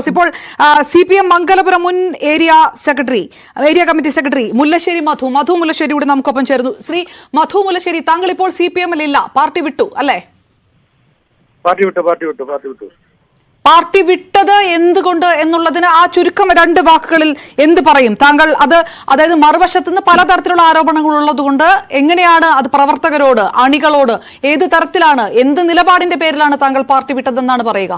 ഇപ്പോൾ CPM മംഗലപുരം മുൻ area committee secretary Mullassery മധു മുല്ലശ്ശേരി കൂടി നമുക്കൊപ്പം ചേർന്നു. ശ്രീ മധു മുല്ലശ്ശേരി, താങ്കൾ ഇപ്പോൾ CPM-ൽ ഇല്ല, പാർട്ടി വിട്ടു അല്ലേ? പാർട്ടി വിട്ടത് എന്തുകൊണ്ട് എന്നുള്ളതിന് ആ ചുരുക്കം 2 വാക്കുകളിൽ എന്ത് പറയും താങ്കൾ? അതായത് മറുവശത്ത് നിന്ന് പലതരത്തിലുള്ള ആരോപണങ്ങൾ ഉള്ളതുകൊണ്ട് എങ്ങനെയാണ് അത് പ്രവർത്തകരോട്, അണികളോട് ഏത് തരത്തിലാണ്, എന്ത് നിലപാടിന്റെ പേരിലാണ് താങ്കൾ പാർട്ടി വിട്ടതെന്നാണ് പറയുക?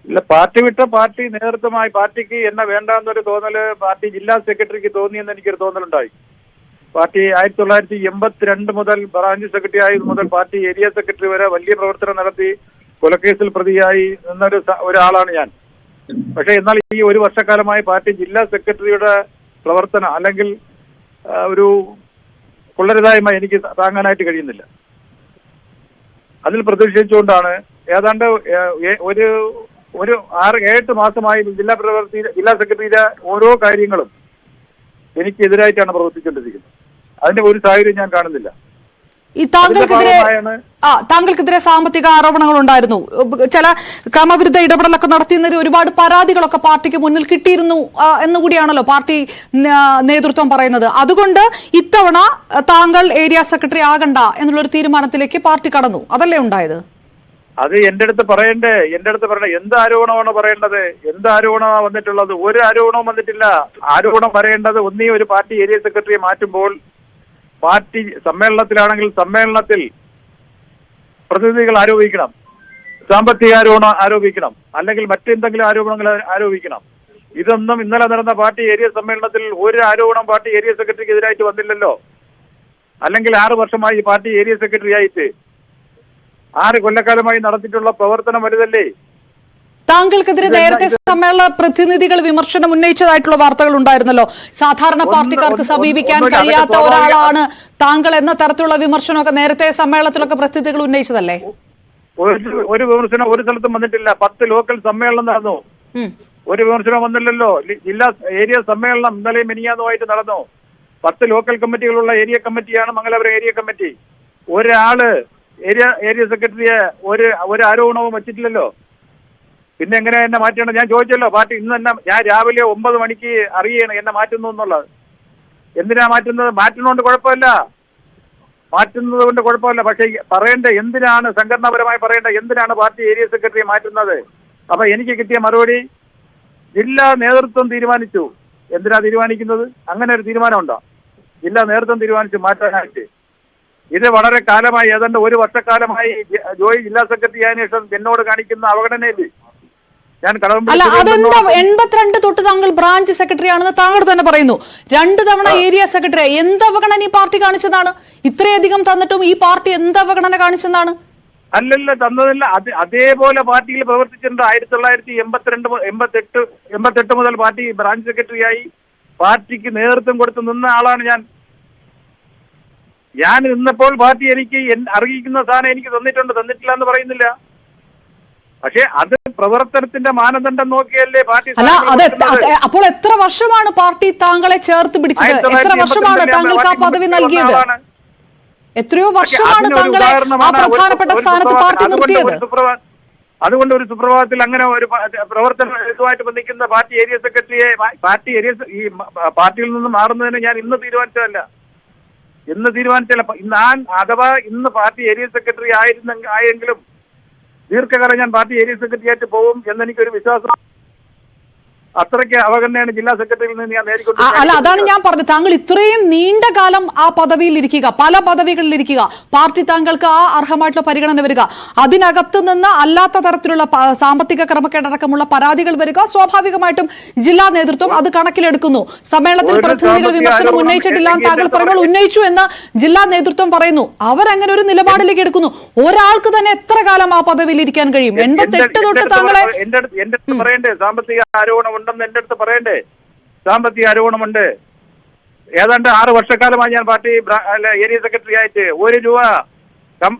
ഇല്ല, പാർട്ടി വിട്ട പാർട്ടി നേതൃത്വമായി പാർട്ടിക്ക് എന്നെ വേണ്ടാന്നൊരു തോന്നല് പാർട്ടി ജില്ലാ സെക്രട്ടറിക്ക് തോന്നിയെന്ന് എനിക്കൊരു തോന്നലുണ്ടായി. പാർട്ടി 1982 മുതൽ ബ്രാഞ്ച് സെക്രട്ടറി ആയത് മുതൽ പാർട്ടി ഏരിയ സെക്രട്ടറി വരെ വലിയ പ്രവർത്തനം നടത്തി കൊലക്കേസിൽ പ്രതിയായി നിന്നൊരു ഒരാളാണ് ഞാൻ. പക്ഷെ എന്നാൽ ഈ 1 വർഷക്കാലമായി പാർട്ടി ജില്ലാ സെക്രട്ടറിയുടെ പ്രവർത്തനം അല്ലെങ്കിൽ ഒരു കൊള്ളരുതായ്മ എനിക്ക് താങ്ങാനായിട്ട് കഴിയുന്നില്ല. അതിൽ പ്രതിഷേധിച്ചുകൊണ്ടാണ് ഏതാണ്ട് ഒരു 6-7 മാസമായി ജില്ലാ സെക്രട്ടറിയുടെ ഓരോ കാര്യങ്ങളും എനിക്കെതിരായിട്ടാണ് പ്രവർത്തിച്ചുകൊണ്ടിരിക്കുന്നത്. അതിന്റെ ഒരു സാഹചര്യം ഞാൻ കാണുന്നില്ല. ഈ താങ്കൾക്കെതിരെ സാമ്പത്തിക ആരോപണങ്ങൾ ഉണ്ടായിരുന്നു, ചില ക്രമവിരുദ്ധ ഇടപെടലൊക്കെ നടത്തിയെന്നതിൽ ഒരുപാട് പരാതികളൊക്കെ പാർട്ടിക്ക് മുന്നിൽ കിട്ടിയിരുന്നു എന്നുകൂടിയാണല്ലോ പാർട്ടി നേതൃത്വം പറയുന്നത്. അതുകൊണ്ട് ഇത്തവണ താങ്കൾ ഏരിയ സെക്രട്ടറി ആകണ്ട എന്നുള്ളൊരു തീരുമാനത്തിലേക്ക് പാർട്ടി കടന്നു, അതല്ലേ ഉണ്ടായത്? അത് എന്റെ അടുത്ത് പറയണ്ടേ? എന്ത് ആരോപണമാണ് പറയേണ്ടത്? എന്ത് ആരോപണമാണ് വന്നിട്ടുള്ളത്? ഒരു ആരോപണവും വന്നിട്ടില്ല. ആരോപണം പറയേണ്ടത് ഒന്നീ ഒരു പാർട്ടി ഏരിയ സെക്രട്ടറിയെ മാറ്റുമ്പോൾ പാർട്ടി സമ്മേളനത്തിലാണെങ്കിൽ സമ്മേളനത്തിൽ പ്രതിനിധികൾ ആരോപിക്കണം, സാമ്പത്തിക ആരോപണം ആരോപിക്കണം, അല്ലെങ്കിൽ മറ്റെന്തെങ്കിലും ആരോപണങ്ങൾ ആരോപിക്കണം. ഇതൊന്നും ഇന്നലെ നടന്ന പാർട്ടി ഏരിയ സമ്മേളനത്തിൽ ഒരു ആരോപണം പാർട്ടി ഏരിയ സെക്രട്ടറിക്ക് എതിരായിട്ട് വന്നില്ലല്ലോ. അല്ലെങ്കിൽ 6 വർഷമായി പാർട്ടി ഏരിയ സെക്രട്ടറി ആയിട്ട് 6 കൊല്ലക്കാലമായി നടത്തിയിട്ടുള്ള പ്രവർത്തനം വലുതല്ലേ? താങ്കൾക്കെതിരെ നേരത്തെ സമ്മേളന പ്രതിനിധികൾ വിമർശനം ഉന്നയിച്ചതായിട്ടുള്ള വാർത്തകൾ ഉണ്ടായിരുന്നല്ലോ. സാധാരണ പാർട്ടിക്കാർക്ക് സമീപിക്കാൻ കഴിയാത്ത ഒരാളാണ് താങ്കൾ എന്ന തരത്തിലുള്ള വിമർശനമൊക്കെ നേരത്തെ സമ്മേളനത്തിലൊക്കെ പ്രതിനിധികൾ ഉന്നയിച്ചതല്ലേ? ഒരു വിമർശനം ഒരു സ്ഥലത്തും വന്നിട്ടില്ല. 10 ലോക്കൽ സമ്മേളനം നടന്നു, ഒരു വിമർശനം വന്നില്ലല്ലോ. ജില്ലാ ഏരിയ സമ്മേളനം ഇന്നലെയും മിനിഞ്ഞാന്നുമായിട്ട് നടന്നു. 10 ലോക്കൽ കമ്മിറ്റികളുള്ള ഏരിയ കമ്മിറ്റിയാണ് മംഗലാപുരം ഏരിയ കമ്മിറ്റി. ഒരാള് ഏരിയ സെക്രട്ടറിയെ ഒരു ആരോപണവും വച്ചിട്ടില്ലല്ലോ. പിന്നെ എങ്ങനെ എന്നെ മാറ്റണം? ഞാൻ ചോദിച്ചല്ലോ, പാർട്ടി ഇന്ന് തന്നെ ഞാൻ രാവിലെ 9 മണിക്ക് അറിയണം എന്നെ മാറ്റുന്നു എന്നുള്ളത്. എന്തിനാ മാറ്റുന്നത്? മാറ്റുന്നതുകൊണ്ട് കുഴപ്പമില്ല, മാറ്റുന്നത് കൊണ്ട് കുഴപ്പമില്ല. പക്ഷെ പറയേണ്ട എന്തിനാണ്, സംഘടനാപരമായി പറയേണ്ട എന്തിനാണ് പാർട്ടി ഏരിയ സെക്രട്ടറിയെ മാറ്റുന്നത്? അപ്പൊ എനിക്ക് കിട്ടിയ മറുപടി ജില്ലാ നേതൃത്വം തീരുമാനിച്ചു. എന്തിനാ തീരുമാനിക്കുന്നത്? അങ്ങനെ ഒരു തീരുമാനമുണ്ടോ? ജില്ലാ നേതൃത്വം തീരുമാനിച്ചു മാറ്റാനായിട്ട്. ഇത് വളരെ കാലമായി, ഏതാണ്ട് 1 വർഷക്കാലമായി ജോയി ജില്ലാ സെക്രട്ടറി ആയതിനു ശേഷം എന്നോട് കാണിക്കുന്ന അവഗണനയില്ലേ? ഞാൻ അല്ല, അതെന്താ 82 തൊട്ട് താങ്കൾ ബ്രാഞ്ച് സെക്രട്ടറി ആണെന്ന് താങ്കൾ തന്നെ പറയുന്നു. 2 തവണ ഏരിയ സെക്രട്ടറി. എന്ത് അവഗണന ഈ പാർട്ടി കാണിച്ചതാണ്? ഇത്രയധികം തന്നിട്ടും ഈ പാർട്ടി എന്ത് അവഗണന കാണിച്ചതാണ്? അല്ലല്ല, തന്നതല്ല. അതേപോലെ പാർട്ടിയിൽ പ്രവർത്തിച്ചിട്ടുണ്ട്. 1988 മുതൽ പാർട്ടി ബ്രാഞ്ച് സെക്രട്ടറിയായി പാർട്ടിക്ക് നേതൃത്വം കൊടുത്ത് നിന്ന ആളാണ് ഞാൻ നിന്നപ്പോൾ പാർട്ടി എനിക്ക് അറിയിക്കുന്ന സാധനം എനിക്ക് തന്നിട്ടില്ല എന്ന് പറയുന്നില്ല. പക്ഷെ അത് പ്രവർത്തനത്തിന്റെ മാനദണ്ഡം നോക്കിയല്ലേ പാർട്ടി. അപ്പോൾ എത്ര വർഷമാണ് പാർട്ടി താങ്കളെ ചേർത്ത് പിടിച്ചത്? എത്ര വർഷമാണ് താങ്കൾക്ക് ആ പദവി നൽകിയത്? എത്രയോ വർഷമാണ് താങ്കളെ ആ പ്രധാനപ്പെട്ട സ്ഥാനത്ത് പാർട്ടി നിർത്തിയത്. അതുകൊണ്ട് ഒരു സുപ്രഭാതത്തിൽ അങ്ങനെ ഒരു പ്രവർത്തനവുമായിട്ട് ബന്ധിക്കുന്ന പാർട്ടി ഏരിയ സെക്രട്ടറിയെ പാർട്ടിയിൽ നിന്ന് മാറുന്നതിന് ഞാൻ ഇന്ന് തീരുമാനിച്ചതല്ല. ഞാൻ അഥവാ ഇന്ന് പാർട്ടി ഏരിയ സെക്രട്ടറി ആയെങ്കിലും ദീർഘകാലം ഞാൻ പാർട്ടി ഏരിയ സെക്രട്ടറി ആയിട്ട് പോകും എന്നെനിക്കൊരു വിശ്വാസം. അത്രയ്ക്ക് അവഗണനയാണ് ജില്ലാ സെക്രട്ടറിയിൽ നിന്ന് ഞാൻ നേരിട്ട്. അല്ല, അതാണ് ഞാൻ പറഞ്ഞത്. താങ്കൾ ഇത്രയും നീണ്ട കാലം ആ പദവിയിൽ ഇരിക്കുക, പല പദവികളിൽ ഇരിക്കുക, പാർട്ടി താങ്കൾക്ക് ആ അർഹമായിട്ടുള്ള പരിഗണന വരിക, അതിനകത്ത് നിന്ന് അല്ലാത്ത തരത്തിലുള്ള സാമ്പത്തിക ക്രമക്കേടടക്കമുള്ള പരാതികൾ വരിക, സ്വാഭാവികമായിട്ടും ജില്ലാ നേതൃത്വം അത് കണക്കിലെടുക്കുന്നു. സമ്മേളനത്തിൽ പ്രതിനിധികൾ വിമർശനം ഉന്നയിച്ചിട്ടില്ല താങ്കൾ പറയുമ്പോൾ ഉന്നയിച്ചു എന്ന് ജില്ലാ നേതൃത്വം പറയുന്നു. അവരങ്ങനെ ഒരു നിലപാടിലേക്ക് എടുക്കുന്നു. ഒരാൾക്ക് തന്നെ എത്ര കാലം ആ പദവിയിൽ ഇരിക്കാൻ കഴിയും? 88 തൊട്ട് താങ്കളെ പറയണ്ടേ സാമ്പത്തിക ആരോപണം ഉണ്ടെന്ന് എന്റെ അടുത്ത് പറയണ്ടേ? സാമ്പത്തിക ആരോപണമുണ്ട്. ഏതാണ്ട് 6 വർഷക്കാലമായി ഞാൻ പാർട്ടി ഏരിയ സെക്രട്ടറി ആയിട്ട് 1 രൂപ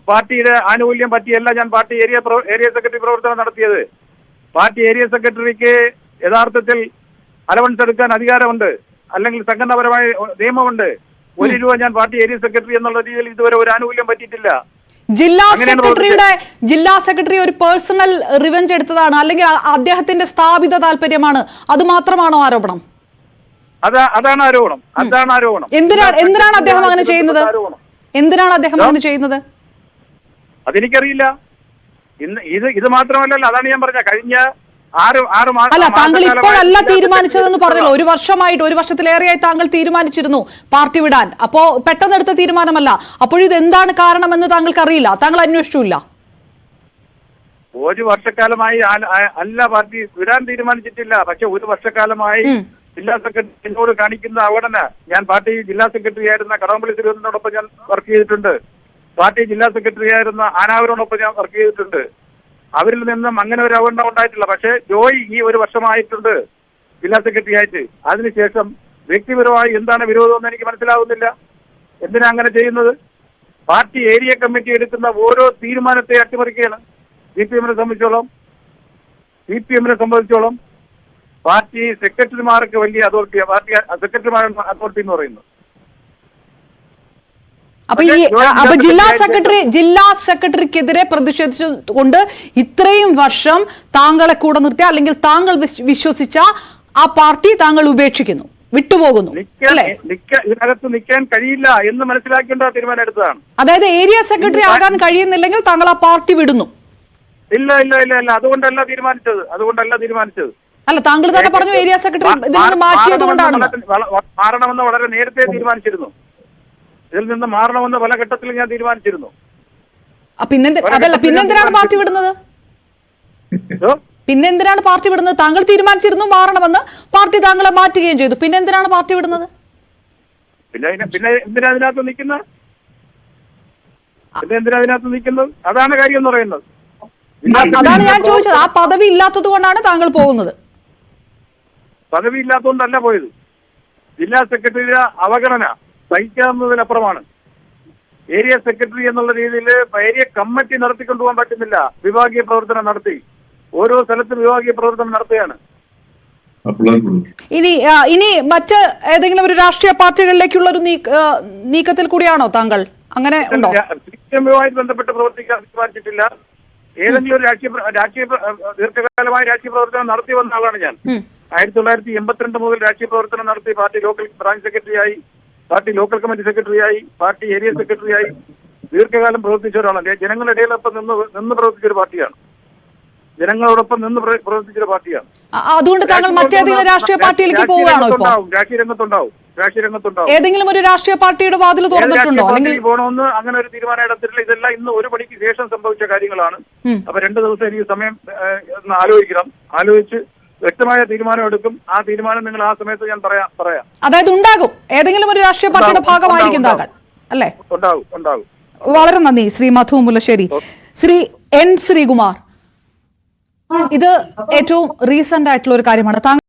പാർട്ടിയുടെ ആനുകൂല്യം പറ്റിയല്ല ഞാൻ പാർട്ടി ഏരിയ സെക്രട്ടറി പ്രവർത്തനം നടത്തിയത്. പാർട്ടി ഏരിയ സെക്രട്ടറിക്ക് യഥാർത്ഥത്തിൽ അലവൻസ് എടുക്കാൻ അധികാരമുണ്ട്, അല്ലെങ്കിൽ സംഘടനാപരമായ നിയമമുണ്ട്. 1 രൂപ ഞാൻ പാർട്ടി ഏരിയ സെക്രട്ടറി എന്നുള്ള രീതിയിൽ ഇതുവരെ ഒരു ആനുകൂല്യം പറ്റിയിട്ടില്ല. ജില്ലാ അങ്ങനെയാണ് സെക്രട്ടറി ഒരു പേഴ്സണൽ റിവെഞ്ച് എടുത്തതാണ്, അല്ലെങ്കിൽ അദ്ദേഹത്തിന്റെ സ്ഥാപിത താല്പര്യമാണ്, അത് മാത്രമാണോ ആരോപണം? അതാണ് ആരോപണം. എന്തിനാണ് അദ്ദേഹം അങ്ങനെ ചെയ്യുന്നത്? അതെനിക്കറിയില്ല. ഇത് മാത്രമല്ലല്ലോ, അതാണ് ഞാൻ പറഞ്ഞ കഴിഞ്ഞ ആറ് അല്ല, താങ്കൾ ഇപ്പോഴല്ല തീരുമാനിച്ചതെന്ന് പറഞ്ഞല്ലോ. ഒരു വർഷത്തിലേറെയായി താങ്കൾ തീരുമാനിച്ചിരുന്നു പാർട്ടി വിടാൻ. അപ്പോ പെട്ടെന്നെടുത്ത തീരുമാനമല്ല. അപ്പോഴിത് എന്താണ് കാരണമെന്ന് താങ്കൾക്ക് അറിയില്ല, താങ്കൾ അന്വേഷിച്ചില്ല? ഒരു വർഷക്കാലമായി അല്ല പാർട്ടി വിടാൻ തീരുമാനിച്ചിട്ടില്ല. പക്ഷെ ഒരു വർഷക്കാലമായി ജില്ലാ സെക്രട്ടറി എന്നോട് കാണിക്കുന്ന അവഗണന. ഞാൻ പാർട്ടി ജില്ലാ സെക്രട്ടറി ആയിരുന്ന കടകംപള്ളി സുരേന്ദ്രനോടൊപ്പം ഞാൻ വർക്ക് ചെയ്തിട്ടുണ്ട്. പാർട്ടി ജില്ലാ സെക്രട്ടറി ആയിരുന്ന ആനാവരോടൊപ്പം ഞാൻ വർക്ക് ചെയ്തിട്ടുണ്ട്. അവരിൽ നിന്നും അങ്ങനെ ഒരു അവഗണന ഉണ്ടായിട്ടില്ല. പക്ഷേ ജോയ് ഈ ഒരു വർഷമായിട്ടുണ്ട് ജില്ലാ സെക്രട്ടറി ആയിട്ട്. അതിനുശേഷം വ്യക്തിപരമായി എന്താണ് വിരോധമെന്ന് എനിക്ക് മനസ്സിലാവുന്നില്ല. എന്തിനാ അങ്ങനെ ചെയ്യുന്നത്? പാർട്ടി ഏരിയ കമ്മിറ്റി എടുക്കുന്ന ഓരോ തീരുമാനത്തെ അട്ടിമറിക്കുകയാണ്. CPM-നെ സംബന്ധിച്ചോളം പാർട്ടി സെക്രട്ടറിമാർക്ക് വലിയ അതോറിറ്റിയാണ്. പാർട്ടി സെക്രട്ടറിമാരുടെ അതോറിറ്റി എന്ന് പറയുന്നത്. അപ്പൊ ജില്ലാ സെക്രട്ടറിക്കെതിരെ പ്രതിഷേധിച്ചുകൊണ്ട് ഇത്രയും വർഷം താങ്കളെ കൂടെ നിർത്തിയ, അല്ലെങ്കിൽ താങ്കൾ വിശ്വസിച്ച ആ പാർട്ടി താങ്കൾ ഉപേക്ഷിക്കുന്നു, വിട്ടുപോകുന്നു. ഇതിനകത്ത് നിൽക്കാൻ കഴിയില്ല എന്ന് മനസ്സിലാക്കേണ്ട തീരുമാനം എടുത്തതാണ്. അതായത് ഏരിയ സെക്രട്ടറി ആകാൻ കഴിയുന്നില്ലെങ്കിൽ താങ്കൾ ആ പാർട്ടി വിടുന്നു? ഇല്ല. അതുകൊണ്ടല്ല തീരുമാനിച്ചത്. അല്ല, താങ്കൾ തന്നെ പറഞ്ഞു ഏരിയ സെക്രട്ടറി ഇതിൽ നിന്ന് മാറ്റിയത് കൊണ്ടാണ്. മാറണമെന്ന് വളരെ നേരത്തെ തീരുമാനിച്ചിരുന്നു. ഇതിൽ നിന്ന് മാറണമെന്ന് പല ഘട്ടത്തിലും ഞാൻ തീരുമാനിച്ചിരുന്നു. പിന്നെന്തിനാണ് പാർട്ടി വിടുന്നത്? താങ്കൾ തീരുമാനിച്ചിരുന്നു മാറണമെന്ന്, പാർട്ടി താങ്കളെ മാറ്റുകയും ചെയ്തു. പിന്നെന്തിനാണ് പാർട്ടി വിടുന്നത്? പിന്നെ എന്തിനാ അതിനകത്ത് നിൽക്കുന്നത്? അതാണ് കാര്യം എന്ന് പറയുന്നത്. അതാണ് ഞാൻ ചോദിച്ചത്. ആ പദവി ഇല്ലാത്തത് കൊണ്ടാണ് താങ്കൾ പോകുന്നത്? പദവി ഇല്ലാത്തതുകൊണ്ടല്ല പോയത്. ജില്ലാ സെക്രട്ടറിയുടെ അവഗണന സഹിക്കാവുന്നതിനപ്പുറമാണ്. ഏരിയ സെക്രട്ടറി എന്നുള്ള രീതിയിൽ ഏരിയ കമ്മിറ്റി നടത്തിക്കൊണ്ടുപോകാൻ പറ്റുന്നില്ല. വിഭാഗീയ പ്രവർത്തനം നടത്തി, ഓരോ സ്ഥലത്തും വിഭാഗീയ പ്രവർത്തനം നടത്തുകയാണ്. ഇനി മറ്റ് ഏതെങ്കിലും ഒരു രാഷ്ട്രീയ പാർട്ടികളിലേക്കുള്ള ഒരു നീക്കത്തിൽ കൂടിയാണോ താങ്കൾ? അങ്ങനെ ഉണ്ടോ? CPM-യുമായി ബന്ധപ്പെട്ട് പ്രവർത്തിക്കാൻ തീരുമാനിച്ചിട്ടില്ല. ഏതെങ്കിലും ഒരു ദീർഘകാലമായി രാഷ്ട്രീയ പ്രവർത്തനം നടത്തി വന്ന ആളാണ് ഞാൻ. 1982 മുതൽ രാഷ്ട്രീയ പ്രവർത്തനം നടത്തി പാർട്ടി ലോക്കൽ ബ്രാഞ്ച് സെക്രട്ടറിയായി, പാർട്ടി ലോക്കൽ കമ്മിറ്റി സെക്രട്ടറിയായി, പാർട്ടി ഏരിയ സെക്രട്ടറിയായി ദീർഘകാലം പ്രവർത്തിച്ച ഒരാളാണ്. ജനങ്ങളുടെ ഇടയിലൊപ്പം നിന്ന് പ്രവർത്തിച്ചൊരു പാർട്ടിയാണ്. പ്രവർത്തിച്ചൊരു പാർട്ടിയാണ്. അതുകൊണ്ട് താങ്കൾ മറ്റേതെങ്കിലും രാഷ്ട്രീയ പാർട്ടിയിലേക്ക് പോവുകയാണോ? രാഷ്ട്രീയ രംഗത്തുണ്ടാവും. ഏതെങ്കിലും ഒരു രാഷ്ട്രീയ പാർട്ടിയുടെ വാതിൽ തുറന്നിട്ടുണ്ടോ? അല്ലെങ്കിൽ പോകണമെന്ന് അങ്ങനെ ഒരു തീരുമാനം എടുത്തിട്ടില്ല. ഇതെല്ലാം ഇന്ന് ഒരു മണിക്ക് ശേഷം സംഭവിച്ച കാര്യങ്ങളാണ്. അപ്പൊ 2 ദിവസം എനിക്ക് സമയം ആലോചിച്ച് വ്യക്തമായ തീരുമാനം എടുക്കും. ആ തീരുമാനം നിങ്ങൾ ആ സമയത്ത് ഞാൻ പറയാം. അതായത് ഉണ്ടാകും, ഏതെങ്കിലും ഒരു രാഷ്ട്രീയ പാർട്ടിയുടെ ഭാഗമായിരിക്കും താങ്കൾ, അല്ലേ? ഉണ്ടാകും. വളരെ നന്ദി ശ്രീ മധു മുല്ലശ്ശേരി. ശ്രീ N. ശ്രീകുമാർ, ഇത് ഏറ്റവും റീസെന്റ് ആയിട്ടുള്ള ഒരു കാര്യമാണ്.